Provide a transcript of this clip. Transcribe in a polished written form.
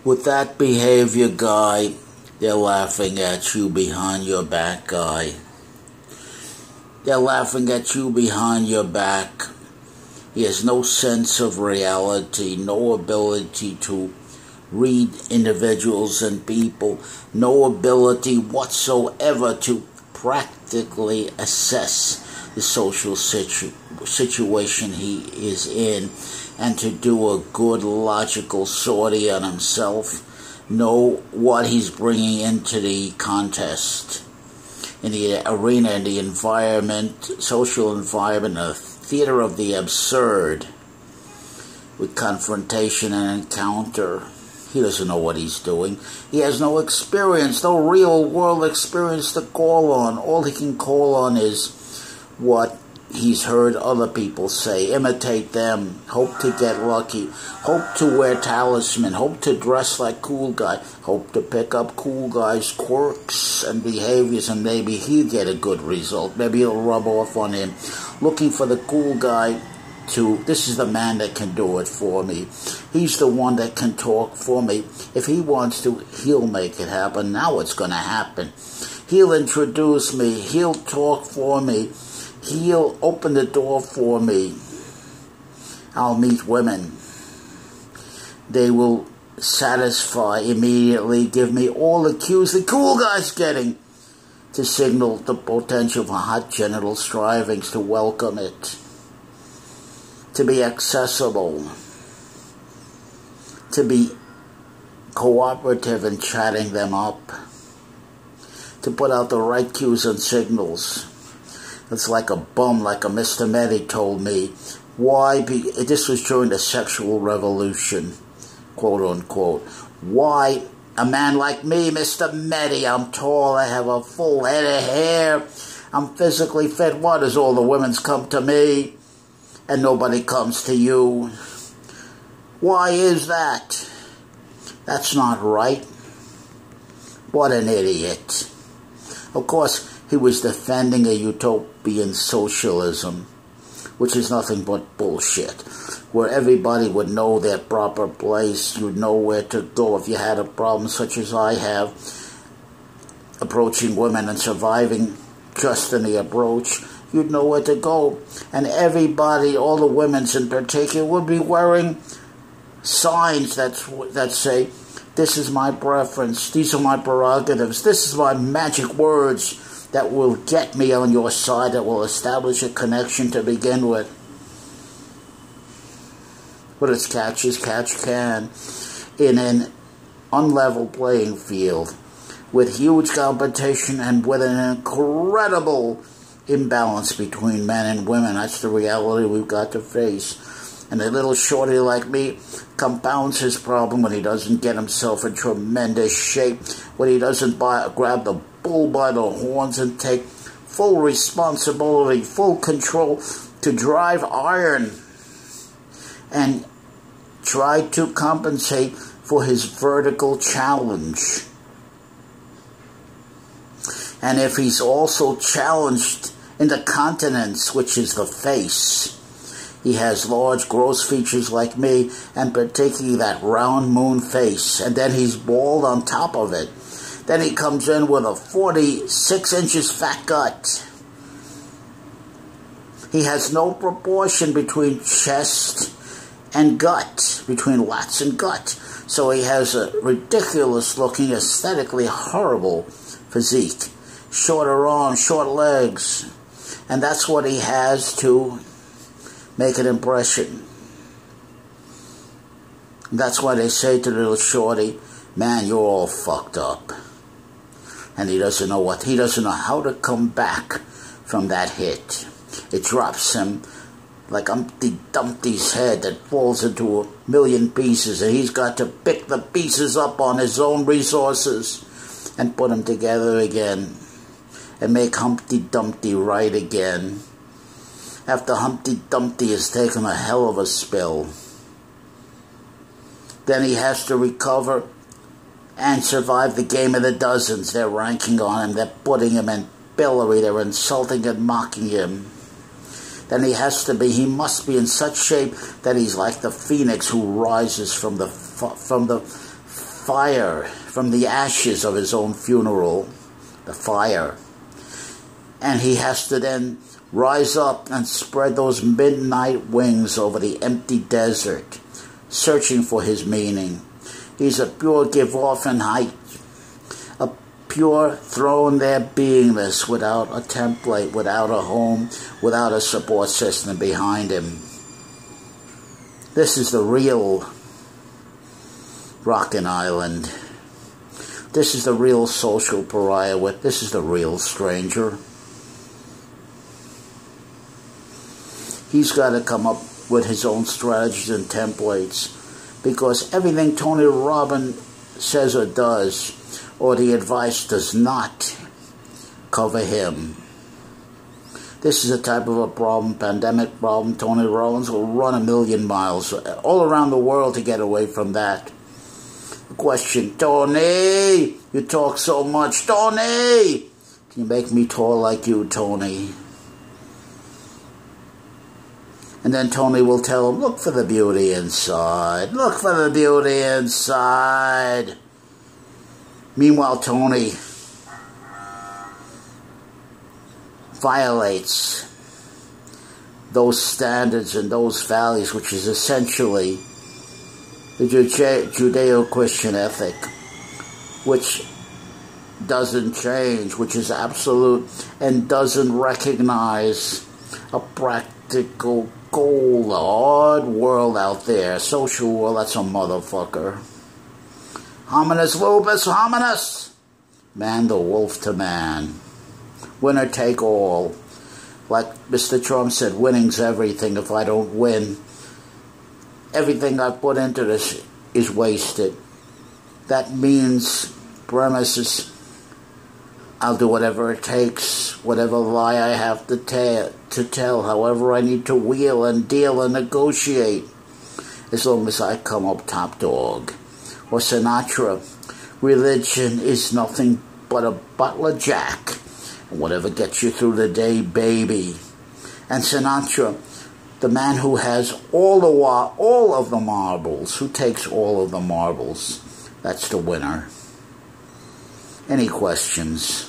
With that behavior, guy, they're laughing at you behind your back, guy. They're laughing at you behind your back. He has no sense of reality, no ability to read individuals and people, no ability whatsoever to practically assess the social situation he is in and to do a good logical sortie on himself, know what he's bringing into the contest, in the arena, in the environment, social environment, the theater of the absurd, with confrontation and encounter. He doesn't know what he's doing. He has no experience, no real world experience to call on. All he can call on is what he's heard other people say. Imitate them. Hope to get lucky. Hope to wear talisman. Hope to dress like cool guy. Hope to pick up cool guys' quirks and behaviors, and maybe he'll get a good result. Maybe it'll rub off on him. Looking for the cool guy to, this is the man that can do it for me. He's the one that can talk for me. If he wants to, he'll make it happen. Now it's going to happen. He'll introduce me. He'll talk for me. He'll open the door for me. I'll meet women. They will satisfy immediately, give me all the cues the cool guy's getting to signal the potential for hot genital strivings, to welcome it, to be accessible, to be cooperative in chatting them up, to put out the right cues and signals. It's like a bum, like a Mr. Medi told me. Why? This was during the sexual revolution, quote unquote. Why? A man like me, Mr. Medi, I'm tall, I have a full head of hair, I'm physically fit. Why does all the women's come to me and nobody comes to you? Why is that? That's not right. What an idiot. Of course, he was defending a utopian socialism, which is nothing but bullshit, where everybody would know their proper place, you'd know where to go if you had a problem such as I have, approaching women and surviving just in the approach. You'd know where to go. And everybody, all the women's in particular, would be wearing signs that say, this is my preference, these are my prerogatives, this is my magic words that will get me on your side, that will establish a connection to begin with. But it's catch as catch can in an unlevel playing field with huge competition and with an incredible imbalance between men and women. That's the reality we've got to face. And a little shorty like me compounds his problem when he doesn't get himself in tremendous shape, when he doesn't grab the bull by the horns and take full responsibility, full control to drive iron and try to compensate for his vertical challenge. And if he's also challenged in the continence, which is the face, he has large, gross features like me, and particularly that round moon face, and then he's bald on top of it. Then he comes in with a 46 inches fat gut. He has no proportion between chest and gut, between lats and gut. So he has a ridiculous looking, aesthetically horrible physique. Shorter arms, short legs. And that's what he has to make an impression. That's why they say to the little shorty, man, you're all fucked up. And he doesn't know how to come back from that hit. It drops him like Humpty Dumpty's head that falls into a million pieces, and he's got to pick the pieces up on his own resources and put them together again and make Humpty Dumpty right again. After Humpty Dumpty has taken a hell of a spill, then he has to recover and survive the game of the dozens. They're ranking on him, they're putting him in pillory, they're insulting and mocking him. Then he must be in such shape that he's like the phoenix who rises from the fire from the ashes of his own funeral, the fire. And he has to then rise up and spread those midnight wings over the empty desert, searching for his meaning. He's a pure give off in height, a pure thrown there beingness without a template, without a home, without a support system behind him. This is the real Rockin' Island. This is the real social pariah. This is the real stranger. He's got to come up with his own strategies and templates, because everything Tony Robbins says or does, or the advice does not cover him. This is a type of a problem, pandemic problem. Tony Robbins will run 1,000,000 miles all around the world to get away from that. The question, Tony, you talk so much. Tony, can you make me tall like you, Tony? And then Tony will tell him, look for the beauty inside. Look for the beauty inside. Meanwhile, Tony violates those standards and those values, which is essentially the Judeo-Christian ethic, which doesn't change, which is absolute and doesn't recognize a practical goal. The hard world out there, social world, that's a motherfucker. Hominus lupus hominus. Man the wolf to man. Winner take all. Like Mr. Trump said, winning's everything. If I don't win, everything I put into this is wasted. That means premises, I'll do whatever it takes, whatever lie I have to tell, however I need to wheel and deal and negotiate, as long as I come up top dog. Or Sinatra, religion is nothing but a bottle of Jack, and whatever gets you through the day, baby. And Sinatra, the man who has all of the marbles, who takes all of the marbles, that's the winner. Any questions?